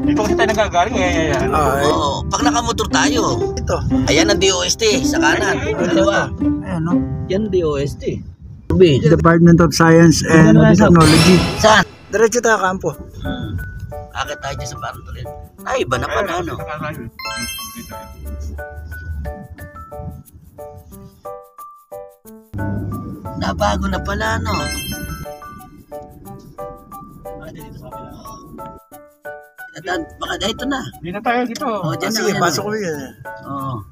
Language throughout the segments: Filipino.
Dito kasi tayo nagagaling eh. Oo, pag nakamotor tayo. Ito. Ayan ang DOST sa kanan. Kaliwa. Ayan, no? Yan DOST. Department of Science and Technology. Saan? Diretso tayo kampo. Akit tayo dyan sa Bartolin. Ay, iba na pala, ano? Nabago na pala, no? Baka dito na. Hindi na tayo dito. Oh, dyan Sige, na. pasok ko yun. Oo.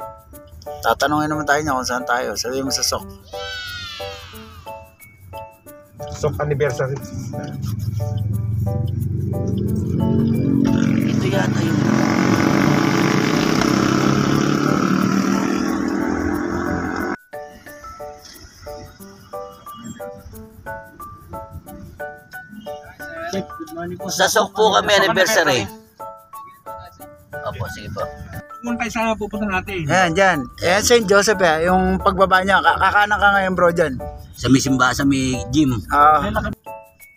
Tatanungin naman tayo niya kung saan tayo. Sabihin mo sa SOC. SOC anniversary. Ito yata yung... Sa SOC po kami anniversary. Opo, sige po. Kung tayo saan pupunta natin? Ayan, dyan. Ayan, St. Joseph eh. Yung pagbaba niya. Kakanan ka ngayon bro dyan. Sa may simba, sa may gym.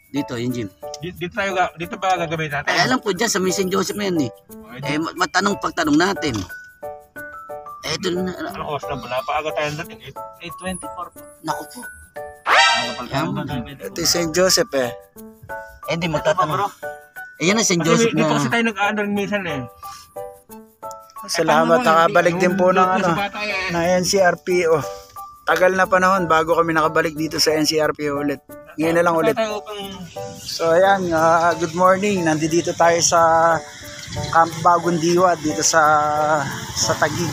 Dito, yung gym. Dito ba gagawin natin? Ay, alam ko dyan, sa may St. Joseph na yan eh. Eh, pagtanong natin. Eh, ito na. Anong oras na ba? Paaga tayo natin. 8:24 po. Naku po. Ito yung St. Joseph eh. Eh, hindi magtatanong. Eh, yan ang St. Joseph na. Dito kasi tayo nag-aandar minsan eh. Salamat, nakabalik din po ng ano, na NCRPO. Tagal na panahon bago kami nakabalik dito sa NCRPO ulit. Ngayon na lang ulit. So ayan, good morning. Nandito tayo sa Camp Bagong Diwa dito sa Taguig.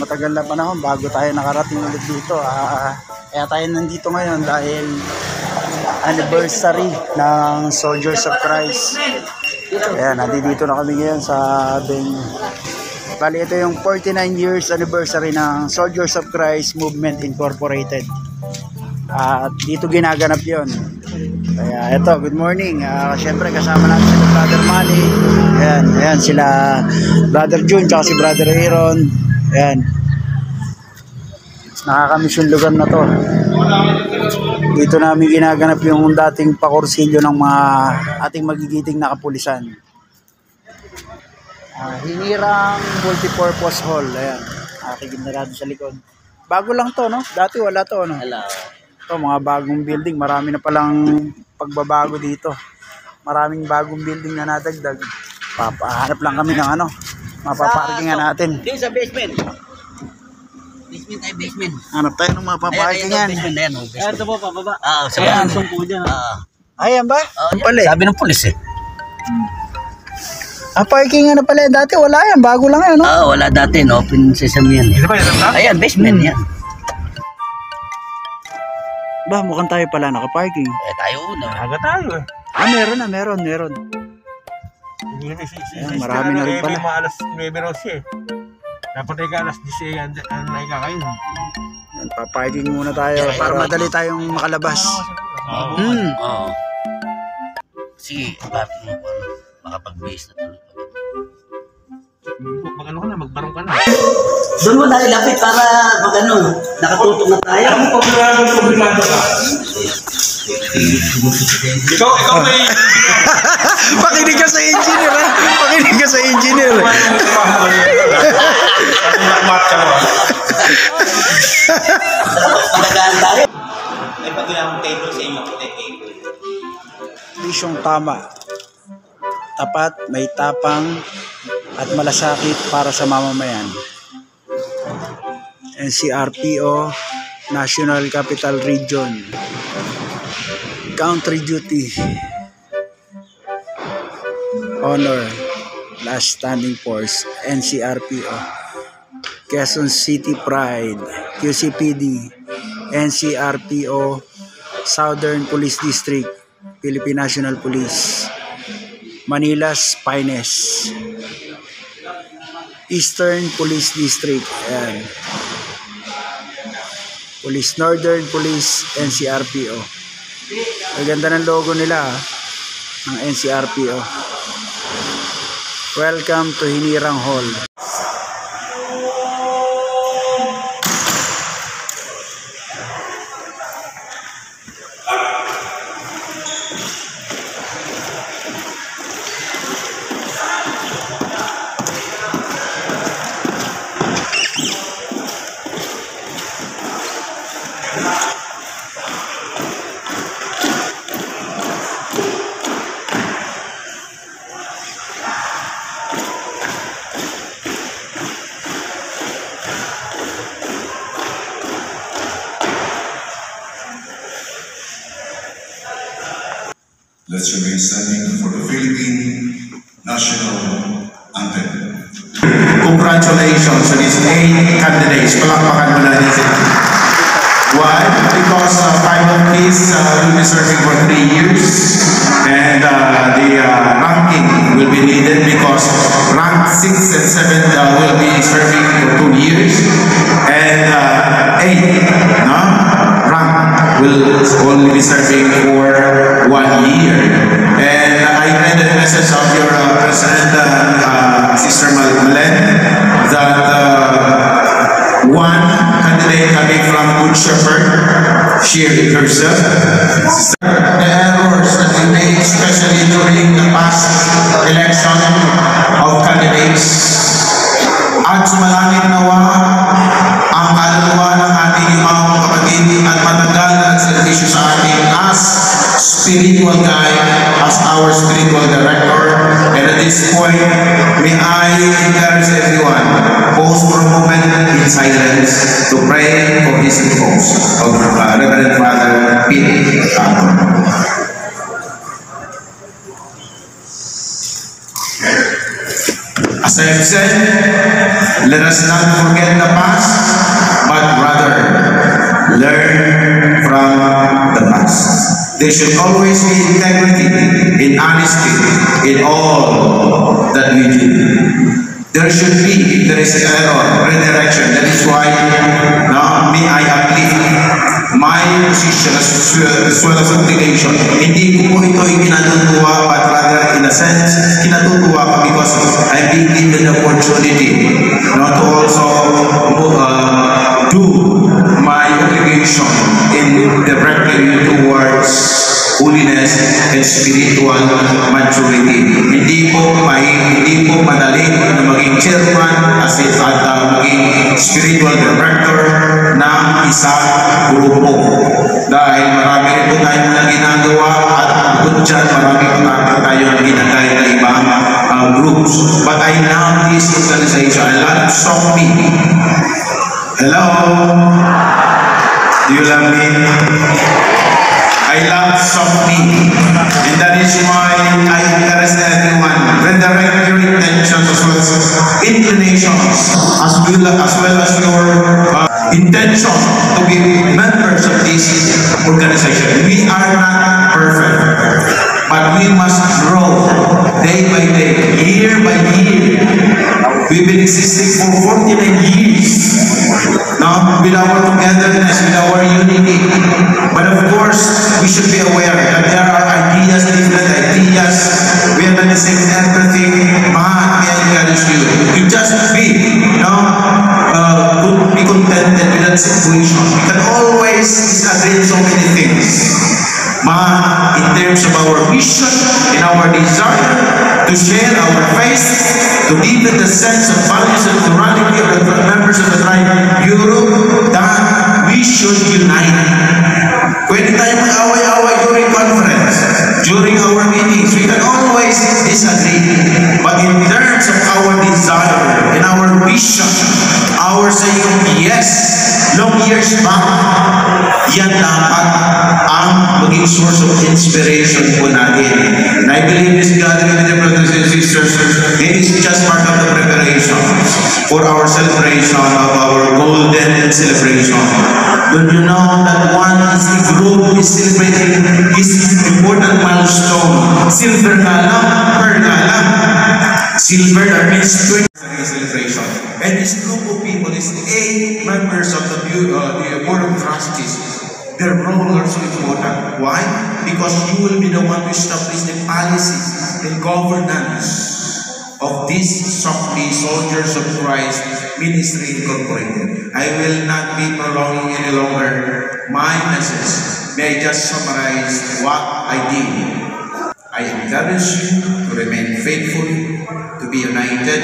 Matagal na panahon bago tayo nakarating ulit dito. Kaya tayo nandito ngayon dahil anniversary ng Soldiers of Christ. Ayan, nandito na kami ngayon sa venue. Bali, ito yung 49 years anniversary ng Soldiers of Christ Movement Incorporated. At dito ginaganap yon. Kaya ito, good morning. Siyempre kasama natin sila Brother Manny. Ayan sila Brother June tsaka si Brother Aaron. Ayan. Nakakamiss yung lugar na to. Dito namin ginaganap yung dating pakursilyo ng mga ating magigiting na kapulisan. Hinirang multipurpose hall. Ayan. Aking narado sa likod. Bago lang to, no? Dati wala to, no? Hello. Ito, mga bagong building. Marami na palang pagbabago dito. Maraming bagong building na nadagdag. Papahanap lang kami ng ano. Mapaparkingan natin. Dito sa basement. Basement ay basement. Hanap tayo ng mapaparkingan. Ayan, Ito po, pababa. sa yan. Sungko dyan. Ayan ba? Pala eh. Sabi ng pulis eh. Parkingan na pala. Dati wala yan. Bago lang yan, no? Wala dati, no? Open sesame yan. Dito ba yan? Ayan, basement yan. Ba, mukhang tayo pala nakaparking. Eh, tayo una. Aga tayo eh. Meron. Marami na rin pala. Mga alas 9:12 eh. Dapat ay ka alas 10 ano na ikakain. Paparking muna tayo para madali tayong makalabas. Oo. Sige, bakit mo po makapag-base na tuloy. Mag-ano ka na, magbarong ka na. Doon mo tayo lapit para mag-ano, nakatutok na tayo. Komplikado ka. Ikaw may... Pakinig ka sa engineer, ha? Pakinig ka sa engineer. Panagaan tayo. May pag-ilang table sa inyo, table. Lisyong tama. Tapat, may tapang, at malasakit para sa mamamayan. NCRPO, National Capital Region. Country Duty. Honor. Last Standing Force. NCRPO. Quezon City Pride. QCPD. NCRPO. Southern Police District. Philippine National Police. Manila's Finest. Eastern Police District. Ayan. Police Northern Police, NCRPO. Ang ganda ng logo nila ng NCRPO. Welcome to Hinirang Hall. listening for the Philippine National Anthem. Congratulations to these 8 candidates. Palakpakan mo na natin. Why? Because 5 of these will be serving for 3 years, and the ranking will be needed because rank 6 and 7 will be serving for 2 years, and 8 rank will only be serving for 1 year. And I read the message of your President, Sister Malen, that one candidate coming from Good Shepherd shared it herself. The errors that we made, especially during the past election of candidates, at sumalangit nawa ang kaluluwa ng ating mga kapatid at matagal na servisyo sa ating as spiritual guide, as our spiritual director. And at this point, may I encourage everyone, pause for a moment in silence to pray for this repose of Reverend Father Pete Tato. As I have said, let us not forget the past, but rather learn from the past. There should always be integrity and honesty in all that we do. There should be, if there is error, redirection. That is why now may I uplift my position as well as obligation. Hindi ko po ito ikinatutuwa, but rather in a sense, kinatutuwa ko because I'm being given the opportunity to also do my obligation in directing you towards holiness and spiritual maturity. Hindi po madali na maging chairman at maging spiritual director ng isang grupo. Dahil marami rin po tayo na ginagawa at bukod dyan marami po tayo na ginagay na ibang groups. But I love this organization. I love SOCME. Hello? Do you love me? I love SOCME, and that is why I encourage everyone, redirect your intentions as well as inclinations, as well as your intention to be members of this organization. We are not perfect, but we must grow day by day, year by year. We've been existing for 49 years now with our togetherness, with our unity. But of course, we should be aware that there are ideas, different ideas. We are not the same everything. May I encourage you to just be, be contented with that situation. We can always disagree on so many things. In terms of our vision, in our desire to share our faith, to deepen the sense of values and morality of the members of the tribe Europe, that we should unite. Pwede tayo mag-away-away during conference, during our meetings, we can always disagree. But in terms of our desire and our vision, our saying yes, long years back, yan dapat ang maging source of inspiration po natin. And I believe this gathering with the brothers and sisters, it is just part of the preparation for our celebration of our golden celebration. Don't you know that one is the group is celebrating this important milestone? Silver nga lang, pearl nga lang. Silver, that means 20 celebration. And this group of people is 8 members of the Board of Trustees. Their role is also important. Why? Because you will be the one to establish the policies and governance of this SOCME, Soldiers of Christ Ministry Incorporated. I will not be prolonging any longer my message. May I just summarize what I did. I encourage you to remain faithful, to be united,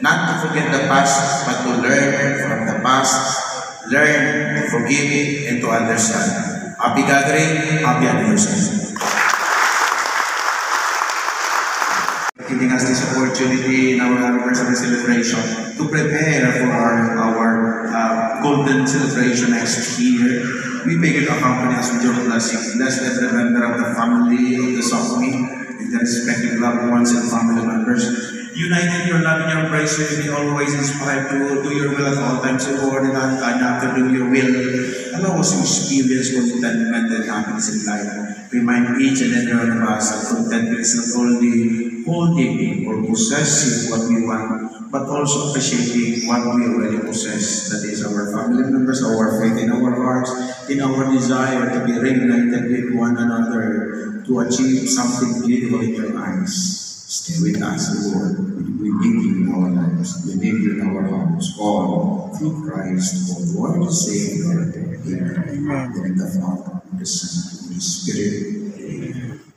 not to forget the past, but to learn from the past, learn, forgive, and to understand. Happy gathering, happy anniversary. Giving us this opportunity in our anniversary celebration to prepare for our golden celebration next year. We beg you to accompany us with your blessing. Bless every member of the family of the SOCME, their respective loved ones and family members. United in your love and your embrace, may be always inspired to do your will at all times, O Lord, and after doing your will, allow us to experience contentment and happiness in life. Remind each and every one of us that contentment is not only holding or possessing what we want, but also appreciating what we already possess. That is our family members, our faith in our hearts, in our desire to be reunited with one another, to achieve something beautiful in your eyes. Stay with us, Lord. We need you in our lives. We need you in our hearts. All through Christ, our Lord and Savior. Amen. In the Father, the Son, and the Spirit. Amen.